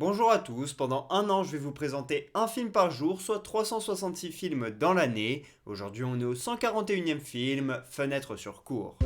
Bonjour à tous, pendant un an je vais vous présenter un film par jour, soit 366 films dans l'année. Aujourd'hui on est au 141e film, Fenêtre sur cour.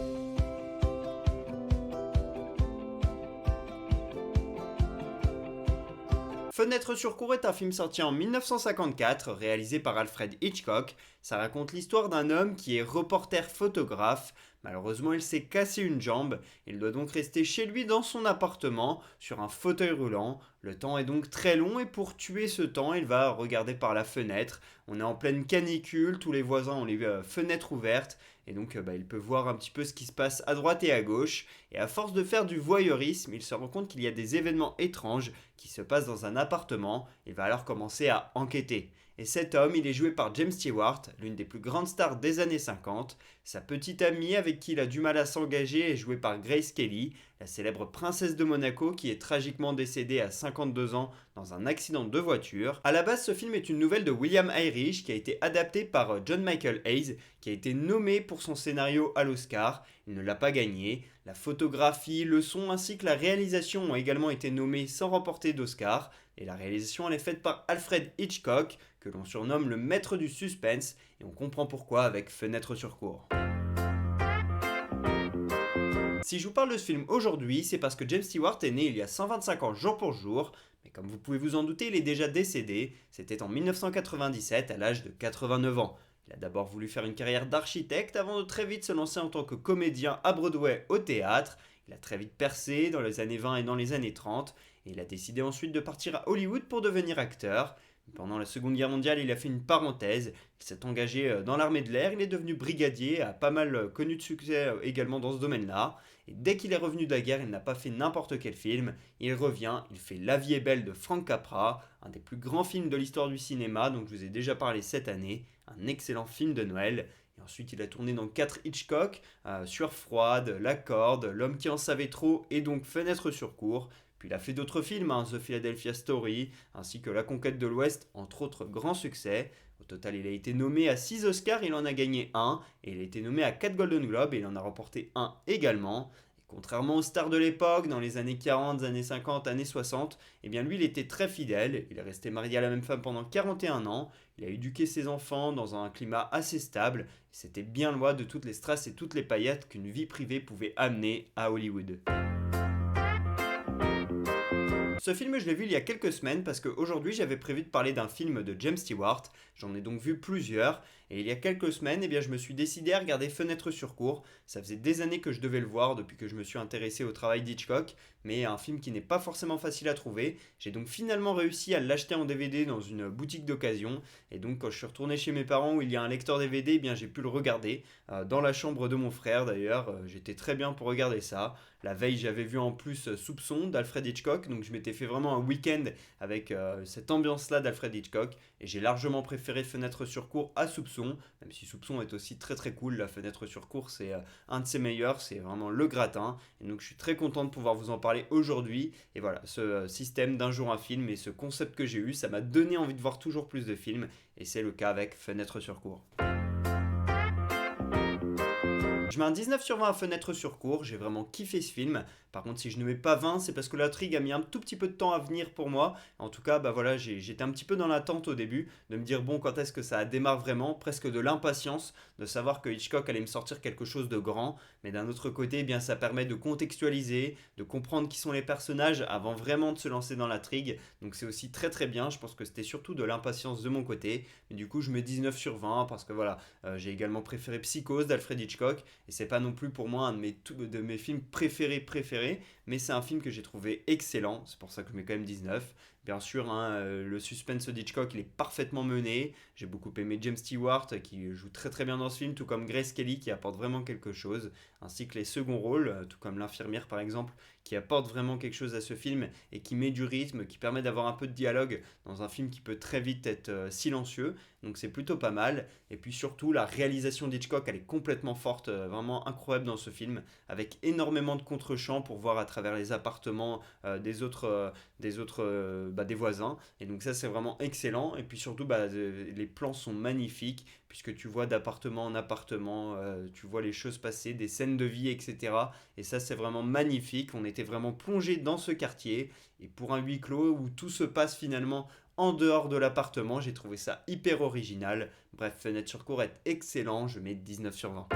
Fenêtre sur cour est un film sorti en 1954, réalisé par Alfred Hitchcock. Ça raconte l'histoire d'un homme qui est reporter photographe. Malheureusement, il s'est cassé une jambe. Il doit donc rester chez lui dans son appartement, sur un fauteuil roulant. Le temps est donc très long et pour tuer ce temps, il va regarder par la fenêtre. On est en pleine canicule, tous les voisins ont les fenêtres ouvertes. Et donc, il peut voir un petit peu ce qui se passe à droite et à gauche. Et à force de faire du voyeurisme, il se rend compte qu'il y a des événements étranges qui se passent dans un appartement. Il va alors commencer à enquêter. Et cet homme, il est joué par James Stewart, l'une des plus grandes stars des années 50. Sa petite amie avec qui il a du mal à s'engager est jouée par Grace Kelly, la célèbre princesse de Monaco qui est tragiquement décédée à 52 ans dans un accident de voiture. À la base, ce film est une nouvelle de William Irish qui a été adaptée par John Michael Hayes, qui a été nommé pour son scénario à l'Oscar. Il ne l'a pas gagné. La photographie, le son ainsi que la réalisation ont également été nommés sans remporter d'Oscar. Et la réalisation elle est faite par Alfred Hitchcock, que l'on surnomme le maître du suspense, et on comprend pourquoi avec Fenêtre sur cour. Si je vous parle de ce film aujourd'hui, c'est parce que James Stewart est né il y a 125 ans jour pour jour, mais comme vous pouvez vous en douter, il est déjà décédé, c'était en 1997 à l'âge de 89 ans. Il a d'abord voulu faire une carrière d'architecte avant de très vite se lancer en tant que comédien à Broadway au théâtre. Il a très vite percé dans les années 20 et dans les années 30, et il a décidé ensuite de partir à Hollywood pour devenir acteur. Pendant la Seconde Guerre mondiale, il a fait une parenthèse, il s'est engagé dans l'armée de l'air, il est devenu brigadier, a pas mal connu de succès également dans ce domaine-là. Et dès qu'il est revenu de la guerre, il n'a pas fait n'importe quel film, il revient, il fait La vie est belle de Frank Capra, un des plus grands films de l'histoire du cinéma, dont je vous ai déjà parlé cette année, un excellent film de Noël. Et ensuite, il a tourné dans 4 Hitchcock, Sueur froide, La corde, L'homme qui en savait trop et donc Fenêtre sur cour. Puis il a fait d'autres films, The Philadelphia Story, ainsi que La conquête de l'Ouest, entre autres grands succès. Au total, il a été nommé à 6 Oscars, il en a gagné un, et il a été nommé à 4 Golden Globes, et il en a remporté un également. Et contrairement aux stars de l'époque, dans les années 40, années 50, années 60, eh bien lui, il était très fidèle. Il est resté marié à la même femme pendant 41 ans. Il a éduqué ses enfants dans un climat assez stable. Et c'était bien loin de toutes les strass et toutes les paillettes qu'une vie privée pouvait amener à Hollywood. Ce film, je l'ai vu il y a quelques semaines parce qu'aujourd'hui, j'avais prévu de parler d'un film de James Stewart. J'en ai donc vu plusieurs. Et il y a quelques semaines, eh bien, je me suis décidé à regarder Fenêtre sur cour. Ça faisait des années que je devais le voir depuis que je me suis intéressé au travail d'Hitchcock. Mais un film qui n'est pas forcément facile à trouver. J'ai donc finalement réussi à l'acheter en DVD dans une boutique d'occasion. Et donc, quand je suis retourné chez mes parents où il y a un lecteur DVD, eh bien, j'ai pu le regarder. Dans la chambre de mon frère d'ailleurs. J'étais très bien pour regarder ça. La veille, j'avais vu en plus Soupçon d'Alfred Hitchcock. Donc, je m'étais fait vraiment un week-end avec cette ambiance-là d'Alfred Hitchcock. Et j'ai largement préféré Fenêtre sur cour à Soupçon, même si Soupçon est aussi très très cool. La Fenêtre sur cour, c'est un de ses meilleurs, c'est vraiment le gratin. Et donc je suis très content de pouvoir vous en parler aujourd'hui. Et voilà, ce système d'un jour un film et ce concept que j'ai eu, ça m'a donné envie de voir toujours plus de films. Et c'est le cas avec Fenêtre sur cour. Je mets un 19 sur 20 à Fenêtre sur cour, j'ai vraiment kiffé ce film. Par contre, si je ne mets pas 20, c'est parce que l'intrigue a mis un tout petit peu de temps à venir pour moi. En tout cas, voilà, j'étais un petit peu dans l'attente au début, de me dire bon, quand est-ce que ça démarre vraiment, presque de l'impatience de savoir que Hitchcock allait me sortir quelque chose de grand. Mais d'un autre côté, eh bien, ça permet de contextualiser, de comprendre qui sont les personnages avant vraiment de se lancer dans l'intrigue. Donc c'est aussi très très bien, je pense que c'était surtout de l'impatience de mon côté. Mais du coup, je mets 19 sur 20 parce que voilà, j'ai également préféré Psychose d'Alfred Hitchcock. Et c'est pas non plus pour moi un de mes films préférés, mais c'est un film que j'ai trouvé excellent, c'est pour ça que je mets quand même 19. Bien sûr, le suspense d'Hitchcock, il est parfaitement mené. J'ai beaucoup aimé James Stewart qui joue très très bien dans ce film, tout comme Grace Kelly qui apporte vraiment quelque chose, ainsi que les seconds rôles, tout comme l'infirmière par exemple, qui apporte vraiment quelque chose à ce film et qui met du rythme, qui permet d'avoir un peu de dialogue dans un film qui peut très vite être silencieux. Donc c'est plutôt pas mal. Et puis surtout, la réalisation d'Hitchcock, elle est complètement forte, vraiment incroyable dans ce film, avec énormément de contre-champs pour voir à travers les appartements des voisins. Et donc ça, c'est vraiment excellent. Et puis surtout, les plans sont magnifiques, puisque tu vois d'appartement en appartement, tu vois les choses passer, des scènes l'hygiène de vie, etc. Et ça, c'est vraiment magnifique. On était vraiment plongé dans ce quartier. Et pour un huis clos où tout se passe finalement en dehors de l'appartement, j'ai trouvé ça hyper original. Bref, Fenêtre sur cour est excellent, je mets 19 sur 20.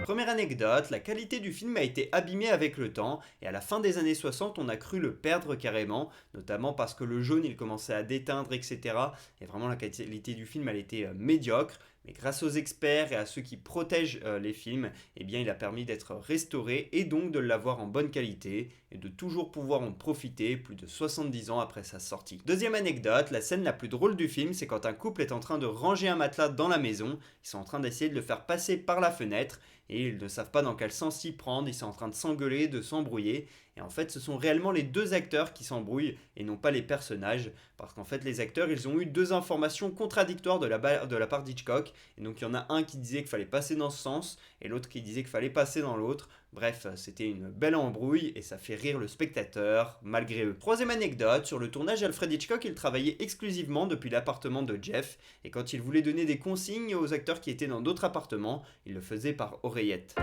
Première anecdote, la qualité du film a été abîmée avec le temps et à la fin des années 60 on a cru le perdre carrément, notamment parce que le jaune il commençait à déteindre, etc. Et vraiment la qualité du film elle était médiocre. Mais grâce aux experts et à ceux qui protègent les films, eh bien, il a permis d'être restauré et donc de l'avoir en bonne qualité et de toujours pouvoir en profiter plus de 70 ans après sa sortie. Deuxième anecdote, la scène la plus drôle du film, c'est quand un couple est en train de ranger un matelas dans la maison, ils sont en train d'essayer de le faire passer par la fenêtre et ils ne savent pas dans quel sens s'y prendre, ils sont en train de s'engueuler, de s'embrouiller. Et en fait, ce sont réellement les deux acteurs qui s'embrouillent et non pas les personnages. Parce qu'en fait, les acteurs, ils ont eu deux informations contradictoires de la part d'Hitchcock. Et donc, il y en a un qui disait qu'il fallait passer dans ce sens et l'autre qui disait qu'il fallait passer dans l'autre. Bref, c'était une belle embrouille et ça fait rire le spectateur, malgré eux. Troisième anecdote, sur le tournage, Alfred Hitchcock, il travaillait exclusivement depuis l'appartement de Jeff. Et quand il voulait donner des consignes aux acteurs qui étaient dans d'autres appartements, il le faisait par oreillette.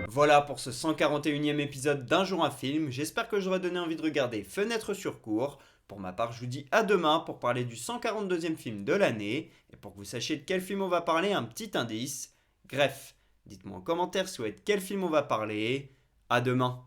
Voilà pour ce 141e épisode d'Un jour un film, j'espère que j'aurai donné envie de regarder Fenêtre sur cour. Pour ma part, je vous dis à demain pour parler du 142e film de l'année, et pour que vous sachiez de quel film on va parler, un petit indice. Bref, dites-moi en commentaire si vous savez de quel film on va parler. À demain.